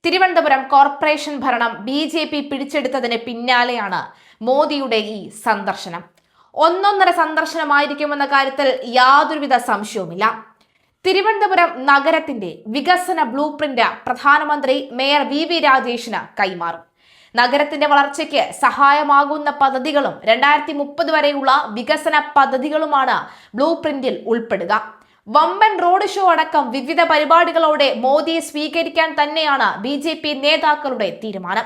Thiruvananthapuram corporation ഭരണം BJP പിടിച്ചെടുത്തതിന് പിന്നാലെയാണ് മോദിയുടെ ഈ സന്ദർശനം. ഒന്നൊന്നര സന്ദർശനമായിരിക്കുമെന്ന കാര്യത്തിൽ യാതൊരുവിധ സംശയവുമില്ല. തിരുവനന്തപുരം നഗരത്തിന്റെ വികസന ബ്ലൂ പ്രിന്റ് പ്രധാനമന്ത്രി മേയർ VV രാജേഷിന് കൈമാറും. നഗരത്തിന്റെ വളർച്ചയ്ക്ക് സഹായമാകുന്ന പദ്ധതികളും 2030 വരെയുള്ള വികസന പദ്ധതികളുമാണ് ബ്ലൂ പ്രിന്റിൽ ഉൾപ്പെടുക. വമ്പൻ റോഡ് ഷോ അടക്കം വിവിധ പരിപാടികളോടെ മോദിയെ സ്വീകരിക്കാൻ തന്നെയാണ് BJP നേതാക്കളുടെ തീരുമാനം.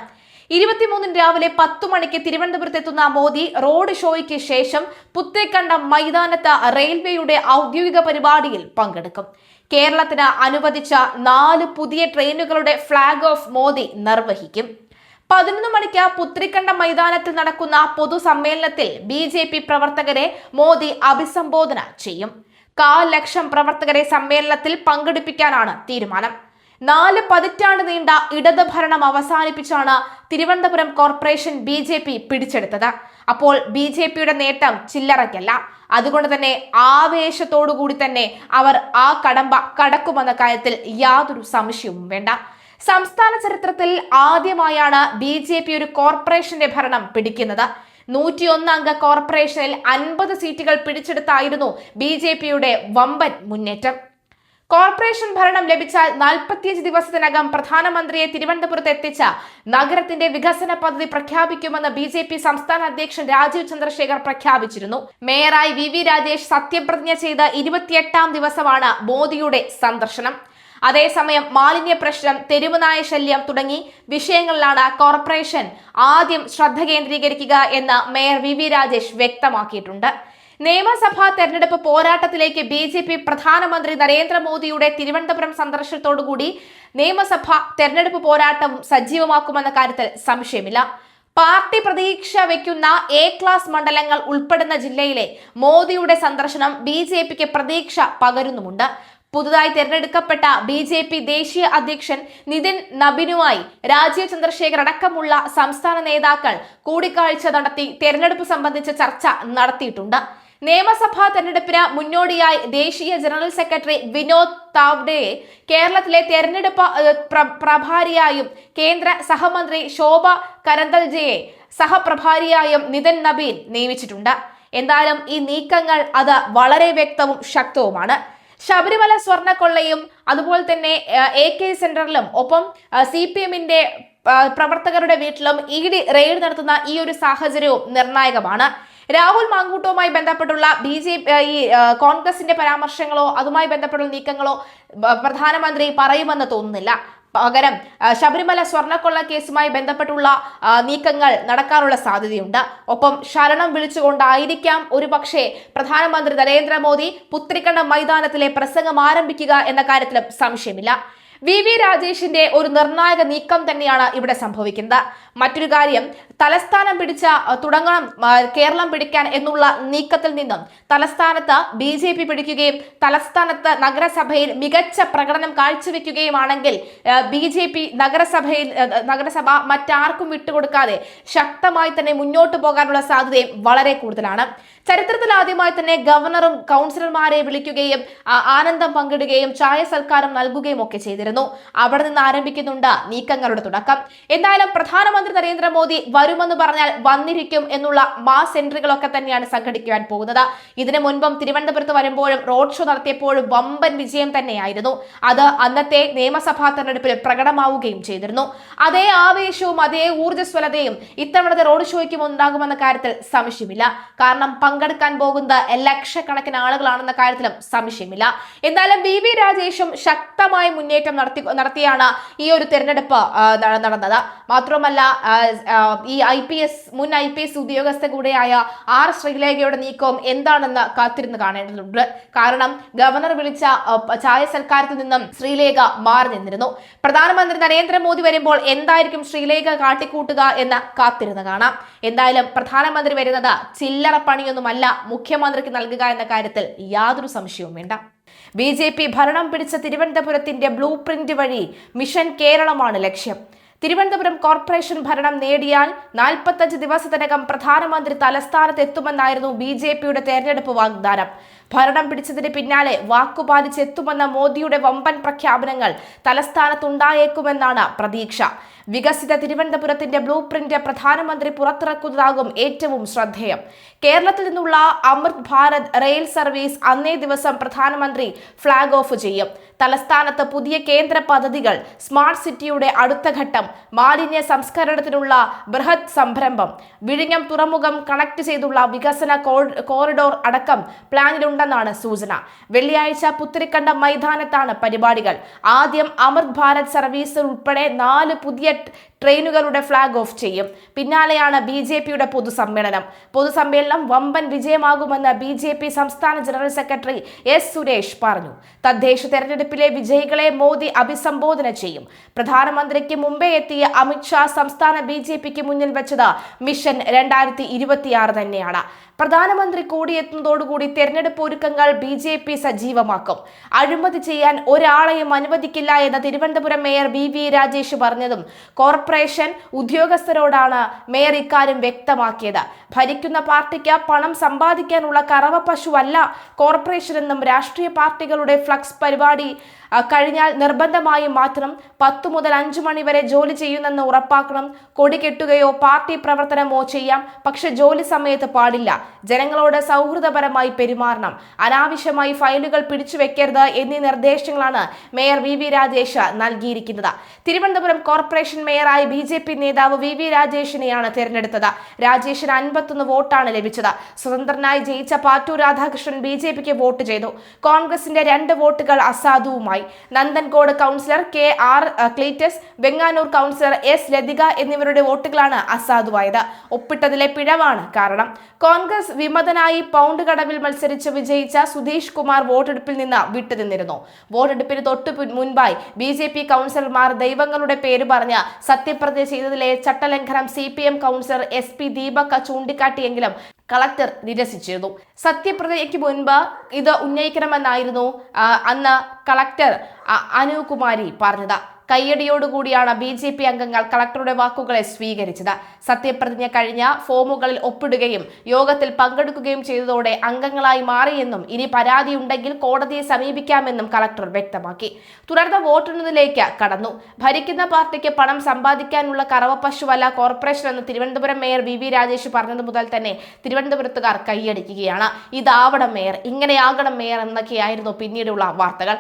23 രാവിലെ 10 മണിക്ക് തിരുവനന്തപുരത്തെത്തുന്ന മോദി റോഡ് ഷോയ്ക്ക് ശേഷം പുത്തേക്കണ്ടം മൈതാനത്ത് റെയിൽവേയുടെ ഔദ്യോഗിക പരിപാടിയിൽ പങ്കെടുക്കും. കേരളത്തിന് അനുവദിച്ച 4 പുതിയ ട്രെയിനുകളുടെ ഫ്ളാഗ് ഓഫ് മോദി നിർവഹിക്കും. 11 മണിക്ക് പുത്രിക്കണ്ടം മൈതാനത്തിൽ നടക്കുന്ന പൊതുസമ്മേളനത്തിൽ BJP പ്രവർത്തകരെ മോദി അഭിസംബോധന ചെയ്യും. 1/4 ലക്ഷം പ്രവർത്തകരെ സമ്മേളനത്തിൽ പങ്കെടുപ്പിക്കാനാണ് തീരുമാനം. 4 പതിറ്റാണ്ട് നീണ്ട ഇടത് ഭരണം അവസാനിപ്പിച്ചാണ് തിരുവനന്തപുരം കോർപ്പറേഷൻ BJP പിടിച്ചെടുത്തത്. അപ്പോൾ BJPയുടെ നേട്ടം ചില്ലറയ്ക്കല്ല. അതുകൊണ്ട് തന്നെ ആവേശത്തോടുകൂടി തന്നെ അവർ ആ കടമ്പ കടക്കുമെന്ന കാര്യത്തിൽ യാതൊരു സംശയവും വേണ്ട. സംസ്ഥാന ചരിത്രത്തിൽ ആദ്യമായാണ് BJP ഒരു കോർപ്പറേഷന്റെ ഭരണം പിടിക്കുന്നത്. 101 അംഗ കോർപ്പറേഷനിൽ 50 സീറ്റുകൾ പിടിച്ചെടുത്തായിരുന്നു BJPയുടെ വമ്പൻ മുന്നേറ്റം. കോർപ്പറേഷൻ ഭരണം ലഭിച്ചാൽ 45 ദിവസത്തിനകം പ്രധാനമന്ത്രിയെ തിരുവനന്തപുരത്ത് എത്തിച്ച നഗരത്തിന്റെ വികസന പദ്ധതി പ്രഖ്യാപിക്കുമെന്ന് BJP സംസ്ഥാന അധ്യക്ഷൻ രാജീവ് ചന്ദ്രശേഖർ പ്രഖ്യാപിച്ചിരുന്നു. മേയറായി VV രാജേഷ് സത്യപ്രതിജ്ഞ ചെയ്ത 28ാം ദിവസമാണ് മോദിയുടെ സന്ദർശനം. അതേസമയം മാലിന്യ പ്രശ്നം, തെരുവുനായ ശല്യം തുടങ്ങി വിഷയങ്ങളിലാണ് കോർപ്പറേഷൻ ആദ്യം ശ്രദ്ധ കേന്ദ്രീകരിക്കുക എന്ന് മേയർ VV രാജേഷ് വ്യക്തമാക്കിയിട്ടുണ്ട്. നിയമസഭാ തെരഞ്ഞെടുപ്പ് പോരാട്ടത്തിലേക്ക് BJP പ്രധാനമന്ത്രി നരേന്ദ്രമോദിയുടെ തിരുവനന്തപുരം സന്ദർശനത്തോടുകൂടി നിയമസഭാ തെരഞ്ഞെടുപ്പ് പോരാട്ടവും സജീവമാക്കുമെന്ന കാര്യത്തിൽ സംശയമില്ല. പാർട്ടി പ്രതീക്ഷ വയ്ക്കുന്ന A ക്ലാസ് മണ്ഡലങ്ങൾ ഉൾപ്പെടുന്ന ജില്ലയിലെ മോദിയുടെ സന്ദർശനം BJPക്ക് പ്രതീക്ഷ പകരുന്നുമുണ്ട്. പുതുതായി തെരഞ്ഞെടുക്കപ്പെട്ട BJP ദേശീയ അധ്യക്ഷൻ നിതിൻ നബിനുമായി രാജീവ് ചന്ദ്രശേഖർ അടക്കമുള്ള സംസ്ഥാന നേതാക്കൾ കൂടിക്കാഴ്ച നടത്തി തെരഞ്ഞെടുപ്പ് സംബന്ധിച്ച ചർച്ച നടത്തിയിട്ടുണ്ട്. നിയമസഭാ തെരഞ്ഞെടുപ്പിന് മുന്നോടിയായി ദേശീയ ജനറൽ സെക്രട്ടറി വിനോദ് താവ്ഡെയെ കേരളത്തിലെ തെരഞ്ഞെടുപ്പ് പ്രഭാരിയായും കേന്ദ്ര സഹമന്ത്രി ശോഭ കരന്തൽജയെ സഹപ്രഭാരിയായും നിതിൻ നബീൻ നിയമിച്ചിട്ടുണ്ട്. എന്തായാലും ഈ നീക്കങ്ങൾ അത് വളരെ വ്യക്തവും ശക്തവുമാണ്. ശബരിമല സ്വർണ്ണക്കൊള്ളയും അതുപോലെ തന്നെ AK സെന്ററിലും ഒപ്പം CPMന്റെ പ്രവർത്തകരുടെ വീട്ടിലും ED റെയ്ഡ് നടത്തുന്ന ഈ ഒരു സാഹചര്യവും നിർണായകമാണ്. രാഹുൽ മാങ്കൂട്ടവുമായി ബന്ധപ്പെട്ടുള്ള കോൺഗ്രസിന്റെ പരാമർശങ്ങളോ അതുമായി ബന്ധപ്പെട്ടുള്ള നീക്കങ്ങളോ പ്രധാനമന്ത്രി പറയുമെന്ന് തോന്നുന്നില്ല. പകരം ശബരിമല സ്വർണ്ണക്കൊള്ള കേസുമായി ബന്ധപ്പെട്ടുള്ള നീക്കങ്ങൾ നടക്കാനുള്ള സാധ്യതയുണ്ട്. ഒപ്പം ശരണം വിളിച്ചുകൊണ്ടായിരിക്കാം ഒരുപക്ഷെ പ്രധാനമന്ത്രി നരേന്ദ്രമോദി പുത്രിക്കണ്ടം മൈതാനത്തിലെ പ്രസംഗം ആരംഭിക്കുക എന്ന കാര്യത്തിലും സംശയമില്ല. VV രാജേഷിന്റെ ഒരു നിർണായക നീക്കം തന്നെയാണ് ഇവിടെ സംഭവിക്കുന്നത്. മറ്റൊരു കാര്യം, തലസ്ഥാനം പിടിച്ച തുടങ്ങണം കേരളം പിടിക്കാൻ എന്നുള്ള നീക്കത്തിൽ നിന്നും തലസ്ഥാനത്ത് BJP പിടിക്കുകയും തലസ്ഥാനത്ത് നഗരസഭയിൽ മികച്ച പ്രകടനം കാഴ്ചവെക്കുകയുമാണെങ്കിൽ BJP നഗരസഭ മറ്റാർക്കും വിട്ടുകൊടുക്കാതെ ശക്തമായി തന്നെ മുന്നോട്ട് പോകാനുള്ള സാധ്യതയും വളരെ കൂടുതലാണ്. ചരിത്രത്തിൽ ആദ്യമായി തന്നെ ഗവർണറും കൗൺസിലർമാരെ വിളിക്കുകയും ആനന്ദം പങ്കിടുകയും ചായ സൽക്കാരം നൽകുകയും ഒക്കെ ചെയ്തിരുന്നു. അവിടെ നിന്ന് ആരംഭിക്കുന്നുണ്ട് നീക്കങ്ങളുടെ തുടക്കം. എന്തായാലും പ്രധാനമന്ത്രി നരേന്ദ്രമോദി വരുമെന്ന് പറഞ്ഞാൽ വന്നിരിക്കും എന്നുള്ള മാസ് എൻട്രികളൊക്കെ തന്നെയാണ് സംഘടിക്കുവാൻ പോകുന്നത്. ഇതിനു മുൻപും തിരുവനന്തപുരത്ത് വരുമ്പോഴും റോഡ് ഷോ നടത്തിയപ്പോഴും വമ്പൻ വിജയം തന്നെയായിരുന്നു. അത് അന്നത്തെ നിയമസഭാ തെരഞ്ഞെടുപ്പിൽ പ്രകടമാവുകയും ചെയ്തിരുന്നു. അതേ ആവേശവും അതേ ഊർജ്ജസ്വലതയും ഇത്തവണത്തെ റോഡ് ഷോയ്ക്കും ഉണ്ടാകുമെന്ന കാര്യത്തിൽ സംശയമില്ല. കാരണം പങ്കെടുക്കാൻ പോകുന്ന ലക്ഷക്കണക്കിന് ആളുകളാണെന്ന കാര്യത്തിലും സംശയമില്ല. എന്തായാലും VV രാജേഷും ശക്തമായ മുന്നേറ്റം നടത്തിയാണ് ഈ ഒരു തെരഞ്ഞെടുപ്പ് നടന്നത്. മാത്രമല്ല ഈ മുൻ IPS ഉദ്യോഗസ്ഥ കൂടെയായ R ശ്രീലേഖയുടെ നീക്കവും എന്താണെന്ന് കാത്തിരുന്ന് കാണേണ്ടതുണ്ട്. കാരണം ഗവർണർ വിളിച്ച ചായ സൽക്കാരത്തിൽ നിന്നും ശ്രീലേഖ മാറി നിന്നിരുന്നു. പ്രധാനമന്ത്രി നരേന്ദ്രമോദി വരുമ്പോൾ എന്തായിരിക്കും ശ്രീലേഖ കാട്ടിക്കൂട്ടുക എന്ന് കാത്തിരുന്ന് കാണാം. എന്തായാലും പ്രധാനമന്ത്രി വരുന്നത് ചില്ലറ പണിയൊന്നുമല്ല മുഖ്യമന്ത്രിക്ക് നൽകുക എന്ന കാര്യത്തിൽ യാതൊരു സംശയവും വേണ്ട. BJP ഭരണം പിടിച്ച തിരുവനന്തപുരത്തിന്റെ ബ്ലൂ പ്രിന്റ് വഴി മിഷൻ കേരളമാണ് ലക്ഷ്യം. തിരുവനന്തപുരം കോർപ്പറേഷൻ ഭരണം നേടിയാൽ 45 ദിവസത്തിനകം പ്രധാനമന്ത്രി തലസ്ഥാനത്ത് എത്തുമെന്നായിരുന്നു BJPയുടെ തെരഞ്ഞെടുപ്പ് വാഗ്ദാനം. ഭരണം പിടിച്ചതിന് പിന്നാലെ വാക്കുപാലിച്ചെത്തുമെന്ന മോദിയുടെ വമ്പൻ പ്രഖ്യാപനങ്ങൾ തലസ്ഥാനത്തുണ്ടായേക്കുമെന്നാണ് പ്രതീക്ഷ. വികസിത തിരുവനന്തപുരത്തിന്റെ ബ്ലൂ പ്രിന്റ് പ്രധാനമന്ത്രി പുറത്തിറക്കുന്നതാകും ഏറ്റവും ശ്രദ്ധേയം. കേരളത്തിൽ നിന്നുള്ള അമൃത് ഭാരത് റെയിൽ സർവീസ് അന്നേ ദിവസം പ്രധാനമന്ത്രി ഫ്ളാഗ് ഓഫ് ചെയ്യും. തലസ്ഥാനത്ത് പുതിയ കേന്ദ്ര പദ്ധതികൾ, സ്മാർട്ട് സിറ്റിയുടെ അടുത്ത ഘട്ടം, മാലിന്യ സംസ്കരണത്തിനുള്ള ബൃഹത് സംരംഭം, വിഴിഞ്ഞം തുറമുഖം കണക്ട് ചെയ്തുള്ള വികസന കോറിഡോർ അടക്കം പ്ലാനിലുണ്ടെന്നാണ് സൂചന. വെള്ളിയാഴ്ച പുത്തരിക്കണ്ടം മൈതാനത്താണ് പരിപാടികൾ. ആദ്യം അമൃത് ഭാരത് സർവീസ് ഉൾപ്പെടെ 4 പുതിയ ട്രെയിനുകളുടെ ഫ്ളാഗ് ഓഫ് ചെയ്യും. പിന്നാലെയാണ് BJPയുടെ പൊതുസമ്മേളനം വമ്പൻ വിജയമാകുമെന്ന് BJP സംസ്ഥാന ജനറൽ സെക്രട്ടറി S സുരേഷ് പറഞ്ഞു. തദ്ദേശ തെരഞ്ഞെടുപ്പിലെ വിജയികളെ മോദി അഭിസംബോധന ചെയ്യും. പ്രധാനമന്ത്രിക്ക് മുമ്പേ എത്തിയ അമിത്ഷാ സംസ്ഥാന BJPക്ക് മുന്നിൽ വെച്ചത് മിഷൻ 2026 തന്നെയാണ്. പ്രധാനമന്ത്രി കൂടിയെത്തുന്നതോടുകൂടി തെരഞ്ഞെടുപ്പ് ഒരുക്കങ്ങൾ BJP സജീവമാക്കും. അഴിമതി ചെയ്യാൻ ഒരാളെയും അനുവദിക്കില്ല എന്ന് തിരുവനന്തപുരം മേയർ VV രാജേഷ് പറഞ്ഞതും കോർപ്പറേഷൻ ഉദ്യോഗസ്ഥരോടാണ് മേയർ ഇക്കാര്യം വ്യക്തമാക്കിയത്. ഭരിക്കുന്ന പാർട്ടിക്ക് പണം സമ്പാദിക്കാനുള്ള കറവ പശുവല്ല കോർപ്പറേഷൻ എന്നും രാഷ്ട്രീയ പാർട്ടികളുടെ ഫ്ലക്സ് പരിപാടി കഴിഞ്ഞാൽ നിർബന്ധമായും മാറ്റണം. 10 മുതൽ 5 മണി വരെ ജോലി ചെയ്യുന്നെന്ന് ഉറപ്പാക്കണം. കൊടി കെട്ടുകയോ പാർട്ടി പ്രവർത്തനമോ ചെയ്യാം, പക്ഷെ ജോലി സമയത്ത് പാടില്ല. ജനങ്ങളോട് സൗഹൃദപരമായി പെരുമാറണം. അനാവശ്യമായി ഫയലുകൾ പിടിച്ചുവെക്കരുത് എന്നീ നിർദ്ദേശങ്ങളാണ് മേയർ VV രാജേഷ് നൽകിയിരിക്കുന്നത്. തിരുവനന്തപുരം കോർപ്പറേഷൻ മേയറായി BJP നേതാവ് VV രാജേഷിനെയാണ് തിരഞ്ഞെടുത്തത്. രാജേഷിന് 51 വോട്ടാണ് ലഭിച്ചത്. സ്വതന്ത്രനായി ജയിച്ച പാറ്റൂർ രാധാകൃഷ്ണൻ BJPക്ക് വോട്ട് ചെയ്തു. കോൺഗ്രസിന്റെ 2 വോട്ടുകൾ അസാധുവുമായി. Nanthancode councillor KR Cleetus, Venganoor councillor S Lathika എന്നിവരുടെ വോട്ടുകളാണ് അസാധുവായത്. ഒപ്പിട്ടതിലെ പിഴവാണ് കാരണം. കോൺഗ്രസ് വിമതനായി പൗണ്ട് കടവിൽ മത്സരിച്ച് വിജയിച്ച സുധീഷ് കുമാർ വോട്ടെടുപ്പിൽ നിന്ന് വിട്ടുനിന്നിരുന്നു. വോട്ടെടുപ്പിന് തൊട്ടു മുൻപായി BJP കൗൺസിലർമാർ ദൈവങ്ങളുടെ പേര് പറഞ്ഞ് സത്യപ്രതിജ്ഞ ചെയ്തതിലെ ചട്ടലംഘനം CPM കൗൺസിലർ SP ദീപക് ചൂണ്ടിക്കാട്ടിയെങ്കിലും കളക്ടർ നിരസിച്ചിരുന്നു. സത്യപ്രതിജ്ഞയ്ക്ക് മുൻപ് ഇത് ഉന്നയിക്കണമെന്നായിരുന്നു അന്ന് കളക്ടർ അനുകുമാരി പറഞ്ഞത്. കയ്യടിയോടുകൂടിയാണ് BJP അംഗങ്ങൾ കളക്ടറുടെ വാക്കുകളെ സ്വീകരിച്ചത്. സത്യപ്രതിജ്ഞ കഴിഞ്ഞ ഫോമുകളിൽ ഒപ്പിടുകയും യോഗത്തിൽ പങ്കെടുക്കുകയും ചെയ്തതോടെ അംഗങ്ങളായി മാറിയെന്നും ഇനി പരാതിയുണ്ടെങ്കിൽ കോടതിയെ സമീപിക്കാമെന്നും കളക്ടർ വ്യക്തമാക്കി. തുടർന്ന് വോട്ടെണ്ണലിലേക്ക് കടന്നു. ഭരിക്കുന്ന പാർട്ടിക്ക് പണം സമ്പാദിക്കാനുള്ള കറവ പശുവല്ല കോർപ്പറേഷൻ എന്ന് തിരുവനന്തപുരം മേയർ VV രാജേഷ് പറഞ്ഞത് മുതൽ തന്നെ തിരുവനന്തപുരത്തുകാർ കൈയടിക്കുകയാണ്. ഇതാവണം മേയർ, ഇങ്ങനെയാകണം മേയർ എന്നൊക്കെയായിരുന്നു പിന്നീടുള്ള വാർത്തകൾ.